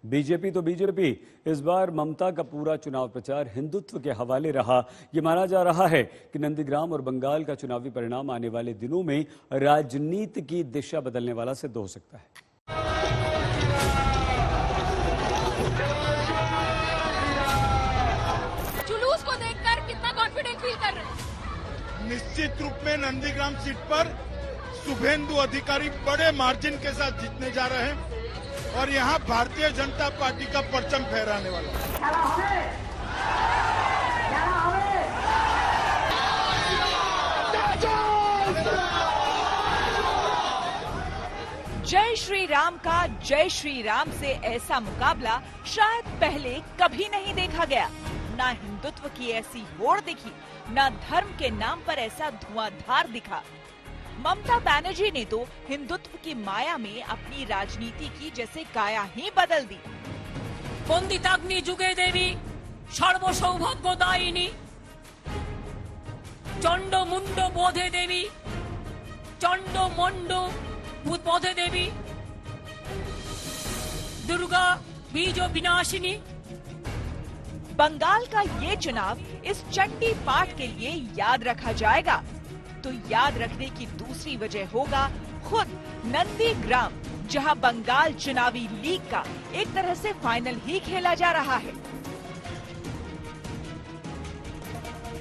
BJP तो BJP, इस बार ममता का पूरा चुनाव प्रचार हिंदुत्व के हवाले रहा। ये माना जा रहा है कि नंदीग्राम और बंगाल का चुनावी परिणाम आने वाले दिनों में राजनीति की दिशा बदलने वाला सिद्ध हो सकता है। जुलूस को देखकर कितना कॉन्फिडेंट फील कर रहे हैं? निश्चित रूप में नंदीग्राम सीट पर शुभेंदु अधिकारी बड़े मार्जिन के साथ जीतने जा रहे हैं और यहाँ भारतीय जनता पार्टी का परचम फहराने वाला है। जय श्री राम का जय श्री राम से ऐसा मुकाबला शायद पहले कभी नहीं देखा गया। ना हिंदुत्व की ऐसी होड़ दिखी, ना धर्म के नाम पर ऐसा धुआंधार दिखा। ममता बनर्जी ने तो हिंदुत्व की माया में अपनी राजनीति की जैसे काया ही बदल दी। वंदिताग्नि जुगे देवी सर्व सौभाग्यदायिनी चंड मुंड बोधे देवी चंड मंड बोधे देवी दुर्गा बीज विनाशिनी। बंगाल का ये चुनाव इस चंडी पाठ के लिए याद रखा जाएगा। तो याद रखने की दूसरी वजह होगा खुद नंदीग्राम, जहां बंगाल चुनावी लीग का एक तरह से फाइनल ही खेला जा रहा है।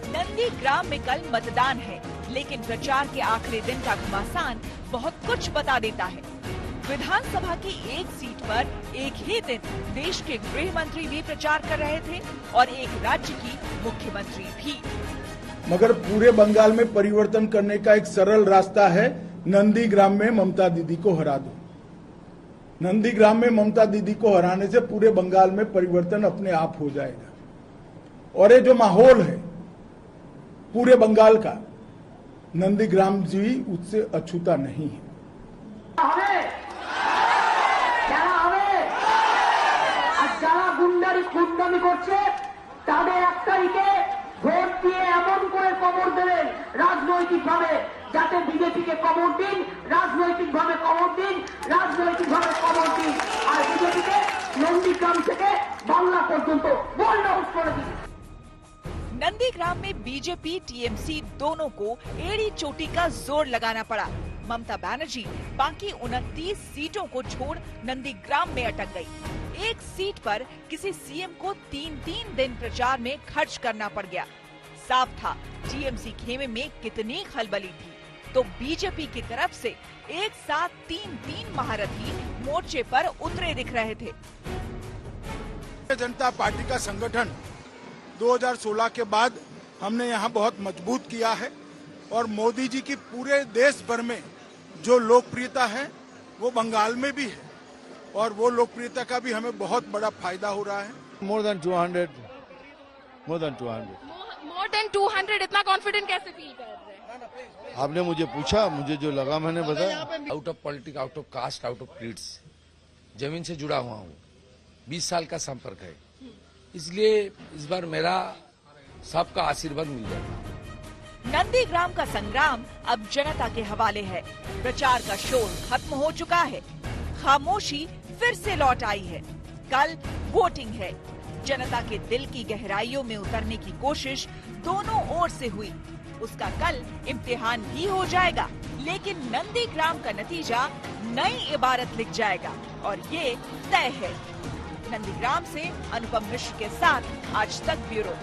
नंदीग्राम में कल मतदान है, लेकिन प्रचार के आखिरी दिन का घमासान बहुत कुछ बता देता है। विधानसभा की एक सीट पर एक ही दिन देश के गृह मंत्री भी प्रचार कर रहे थे और एक राज्य की मुख्यमंत्री भी। मगर पूरे बंगाल में परिवर्तन करने का एक सरल रास्ता है, नंदीग्राम में ममता दीदी को हरा दो। नंदीग्राम में ममता दीदी को हराने से पूरे बंगाल में परिवर्तन अपने आप हो जाएगा। और ये जो माहौल है पूरे बंगाल का, नंदीग्राम जी उससे अछूता नहीं है। ভোট দিয়ে এমন করে কবর দেবেন রাজনৈতিকভাবে, যাতে বিজেপিকে কবর দিন, রাজনৈতিকভাবে কবর দিন, রাজনৈতিকভাবে কবর দিন, আর বিজেপিকে নন্দীগ্রাম থেকে বাংলা পর্যন্ত বন্ধ করে দিন। नंदीग्राम में बीजेपी टीएमसी दोनों को एड़ी चोटी का जोर लगाना पड़ा। ममता बनर्जी बाकी 29 सीटों को छोड़ नंदीग्राम में अटक गई। एक सीट पर किसी सीएम को 3-3 दिन प्रचार में खर्च करना पड़ गया। साफ था टीएमसी खेमे में कितनी खलबली थी। तो बीजेपी की तरफ से एक साथ 3-3 महारथी मोर्चे पर उतरे दिख रहे थे। जनता पार्टी का संगठन 2016 के बाद हमने यहाँ बहुत मजबूत किया है और मोदी जी की पूरे देश भर में जो लोकप्रियता है वो बंगाल में भी है और वो लोकप्रियता का भी हमें बहुत बड़ा फायदा हो रहा है। More than 200. मोर देन 200 इतना कॉन्फिडेंट कैसे फील कर रहे हैं? आपने मुझे पूछा, मुझे जो लगा मैंने बताया। Out of politics, out of caste, out of creeds, जमीन से जुड़ा हुआ हूँ। 20 साल का संपर्क है, इसलिए इस बार मेरा सबका आशीर्वाद मिल जाएगा। नंदीग्राम का संग्राम अब जनता के हवाले है। प्रचार का शोर खत्म हो चुका है, खामोशी फिर से लौट आई है। कल वोटिंग है। जनता के दिल की गहराइयों में उतरने की कोशिश दोनों ओर से हुई। उसका कल इम्तिहान भी हो जाएगा, लेकिन नंदीग्राम का नतीजा नई इबारत लिख जाएगा और ये तय है। नंदीग्राम से अनुपम मिश्र के साथ आज तक ब्यूरो।